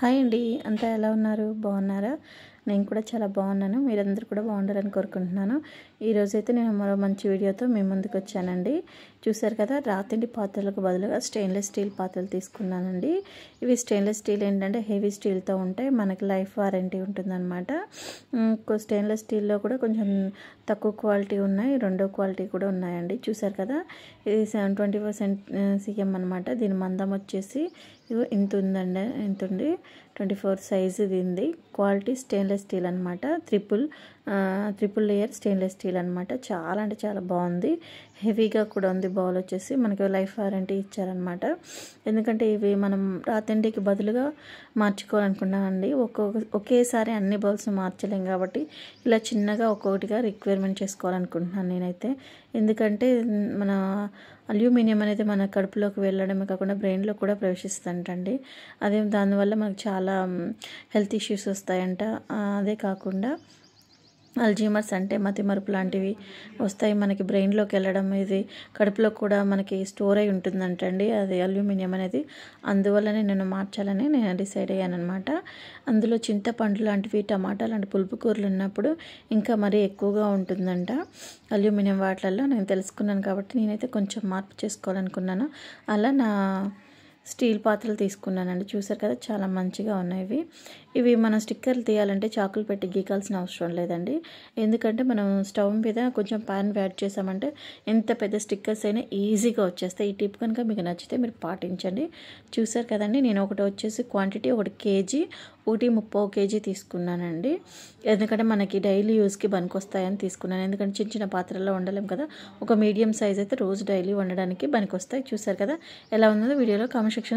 Hi అండి, అంతా ఎలా ఉన్నారు? బాగున్నారా? నేను కూడా చాలా బాగున్నాను. మీరందరూ కూడా బాగుండాలని కోరుకుంటున్నాను. ఈరోజైతే నేను మరో మంచి వీడియోతో మీ ముందుకు వచ్చానండి. చూసారు కదా, రాతిండి పాత్రలకు బదులుగా స్టెయిన్లెస్ స్టీల్ పాత్రలు తీసుకున్నానండి. ఇవి స్టెయిన్లెస్ స్టీల్ ఏంటంటే హెవీ స్టీల్తో ఉంటాయి, మనకి లైఫ్ వారంటీ ఉంటుందన్నమాట. స్టెయిన్లెస్ స్టీల్లో కూడా కొంచెం తక్కువ క్వాలిటీ ఉన్నాయి, రెండో క్వాలిటీ కూడా ఉన్నాయండి. చూసారు కదా, ఇది 24 cm అనమాట. దీని మందం వచ్చేసి ఇంత ఉందండి, ఇంత ఉంది. 24 సైజు ఉంది. క్వాలిటీ స్టెయిన్లెస్ స్టీల్ అనమాట. ట్రిపుల్ లేయర్ స్టెయిన్లెస్ స్టీల్ అనమాట. చాలా అంటే చాలా బాగుంది. హెవీగా కూడా ఉంది. బౌల్ వచ్చేసి మనకి లైఫ్ వారంటీ ఇచ్చారనమాట. ఎందుకంటే ఇవి మనం రాతిండికి బదులుగా మార్చుకోవాలనుకున్నానండి. ఒకేసారి అన్ని బౌల్స్ మార్చలేం కాబట్టి ఇలా చిన్నగా ఒక్కొక్కటిగా రిక్వైర్మెంట్ చేసుకోవాలనుకుంటున్నాను నేనైతే. ఎందుకంటే మన అల్యూమినియం అనేది మన కడుపులోకి వెళ్ళడమే కాకుండా బ్రెయిన్లో కూడా ప్రవేశిస్తుంటండి. దానివల్ల మనకు చాలా హెల్త్ ఇష్యూస్ వస్తాయంట. అదే కాకుండా అల్జీమర్స్ అంటే మతిమరుపు లాంటివి వస్తాయి మనకి, బ్రెయిన్లోకి వెళ్ళడం. ఇది కడుపులో కూడా మనకి స్టోర్ అయి ఉంటుందంటండి అది అల్యూమినియం అనేది. అందువల్లనే నేను మార్చాలని నేను డిసైడ్ అయ్యాను అనమాట. అందులో చింతపండు లాంటివి, టమాటా లాంటి పులుపు కూరలు ఉన్నప్పుడు ఇంకా మరీ ఎక్కువగా ఉంటుందంట అల్యూమినియం వాటిలలో. నేను తెలుసుకున్నాను కాబట్టి నేనైతే కొంచెం మార్పు చేసుకోవాలనుకున్నాను. అలా నా స్టీల్ పాత్రలు తీసుకున్నానండి. చూసారు కదా, చాలా మంచిగా ఉన్నాయి. ఇవి మనం స్టిక్కర్లు తీయాలంటే చాకులు పెట్టి గీకాల్సిన అవసరం లేదండి. ఎందుకంటే మనం స్టవ్ మీద కొంచెం పాన్ యాడ్ చేసామంటే ఎంత పెద్ద స్టిక్కర్స్ అయినా ఈజీగా వచ్చేస్తాయి. ఈ టిప్ కనుక మీకు నచ్చితే మీరు పాటించండి. చూసారు కదండి, నేను ఒకటి వచ్చేసి క్వాంటిటీ 1 kg, 1 kg తీసుకున్నానండి. ఎందుకంటే మనకి డైలీ యూస్కి పనికొస్తాయని తీసుకున్నాను. ఎందుకంటే చిన్న చిన్న పాత్రల్లో వండలేం కదా. ఒక మీడియం సైజ్ అయితే రోజు డైలీ వండడానికి పనికొస్తాయి. చూసారు కదా, ఎలా ఉందో వీడియోలో కామెంట్ సెక్షన్